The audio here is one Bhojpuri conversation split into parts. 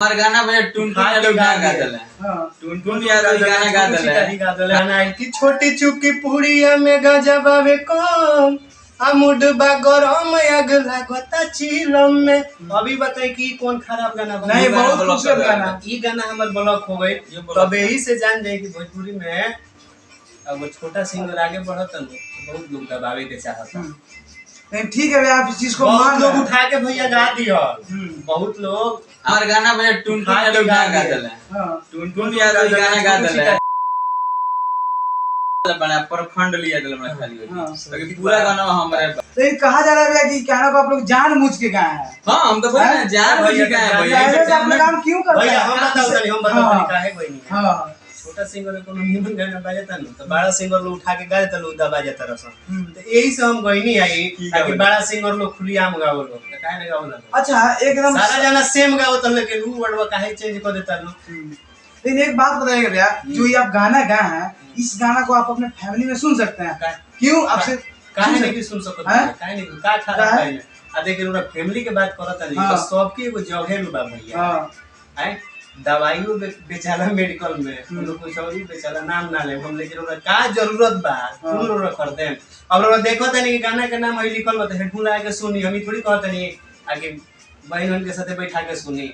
हमार गाना भैया टुन टुन यादव गा देले। टुन टुन यादव गाना गा देले। गाना की छोटी चुकी पुड़िया में गजबावे कम मुडबा गरम आग लागता चिलम में। अभी बताई कि कौन खराब गाना बना? नहीं, बहुत खूबसूरत गाना। ये गाना हमार ब्लॉक हो गई, तब यही से जान जाए कि भोजपुरी में अब वो छोटा सिंगर आगे बढ़ता न बहुत लोग दबावे के चाहता। नहीं ठीक है भैया, आप इस चीज को बहुत लोग उठा के भैया गा दिया। बहुत लोग हमार गाना भैया टुन टुन यादव गा देले। टुन टुन यादव गाना गा देले। बना प्रखंड लिया दिल में खाली लेकिन पूरा गाना हमारे। तो कहा जा रहा है भैया कि गाना को आप लोग जानबूझ के गाए हैं। हां, हम तो बोल रहे हैं जानबूझ के गाए हैं भैया। ऐसे अपना काम क्यों करते हैं भैया? हम बताओ काहे कोई नहीं। हां, छोटा सिंगर को निमन गाना बजाता न तो बड़ा सिंगर लोग उठा के गा देता, लोग दबा जाता रसन। तो यही से हम कोई नहीं आई ताकि बड़ा सिंगर लोग खुलियाम गावो लोग तो काहे नहीं गावो ना। अच्छा एकदम सारा गाना सेम गावो तो लेकिन रू वर्ड काहे चेंज कर देता लोग। लेकिन एक बात बताइएगा भैया, जो ये आप गाना गाए हैं, इस गाना को आप अपने फैमिली में सुन सकते हैं? क्यों आपसे काहे नहीं सुन सकते? काहे नहीं का खराब है? आ देखिए पूरा फैमिली के बात करत नहीं तो सबके एगो जगह में बा भैया। हैं दवाइयों बेचाला मेडिकल में हम लोग कुछ और बेचाला नाम ना ले हम, लेकिन ओरा का जरूरत बा सुन रो खरीदे। अब ओरा देखो तनी कि गाना के नाम है लिखल बा हेडफोन लगा के सुनी, हम थोड़ी कहत नहीं आगे बहन के साथे बैठा के सुनी।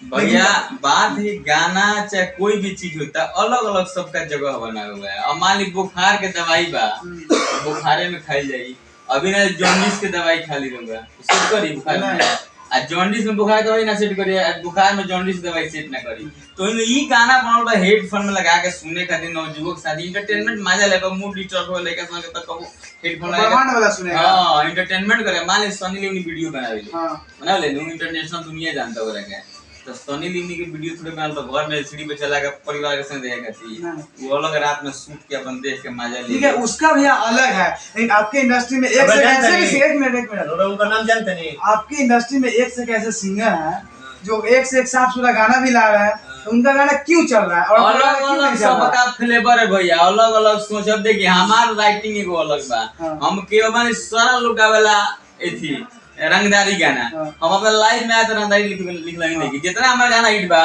भैया बात ही गाना चाहे कोई भी चीज होता है अलग अलग सबका जगह बना हुआ है। अब मान ली बुखार के दवाई बा बुखारे में खाई जाई, अभी ना जॉन्डिस के दवाई खाली रहूंगा सेट करी बुखार में, आ जॉन्डिस में बुखार दवाई ना सेट करी, बुखार में जॉन्डिस दवाई सेट ना करी। तो ई गाना बनल बा हेडफोन में लगा के सुने खातिर नौजुवक शादी इंटरटेनमेंट मजा लेबा, मूड डिस्टर्ब हो लेके संगे तक कबो हेडफोन लगा ब्रह्मांड वाला सुनेगा। हां इंटरटेनमेंट करे। मान ली सनी लियोनी वीडियो बनावेली, बनावेले नु इंटरनेशनल दुनिया जानता हो रहा है। तो सनी लियोनी के वीडियो थोड़े बनाल तो घर में एलसीडी पे चला के परिवार के संग देखे खाती वो अलग रात में शूट के अपन देख के मजा ले। ठीक है, उसका भैया अलग है। लेकिन आपके इंडस्ट्री में एक से एक मिनट उनका नाम जानते नहीं? आपकी इंडस्ट्री में एक से ऐसे सिंगर हैं जो एक से एक साफ सुथरा गाना भी ला रहा है, तो उनका गाना क्यों चल रहा है? और अलग अलग सबका फ्लेवर है भैया, अलग अलग सोच। अब देखिए हमार राइटिंग एगो अलग बा, हम के माने सारा लोग गावेला एथी रंगदारी गाना, हम अपना लाइफ में आया तो रंगदारी लिखला ही नहीं। जितना हमारा गाना हिट बा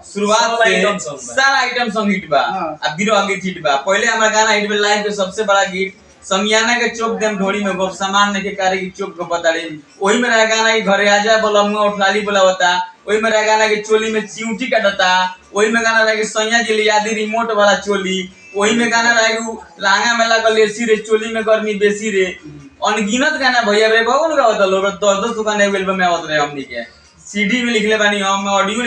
शुरुआत से सारा आइटम सॉन्ग हिट बा, अब बिरवा गीत हिट बा। पहले हमारा गाना हिट बा लाइफ के सबसे बड़ा गीत समियाना के चौक देम ढोड़ी में गोप सामान ने के कार्य की चौक को बताड़ी, वही में रह गाना की घरे आजा बोला मुंह उठलाली बोलावता, वही में रह गाना की चोली में चिऊटी काटता, वही में गाना रह के सैया जी यादी रिमोट वाला चोली, वही में गाना रह के लांगा में लागल एसी रे चोली में गर्मी बेसी रे। अनगिनत गाना भैया रे कौन गावत लोग 10-10 दुकान एल्बम में आवत रहे हमनी के, सीडी में लिखले बानी हम, ऑडियो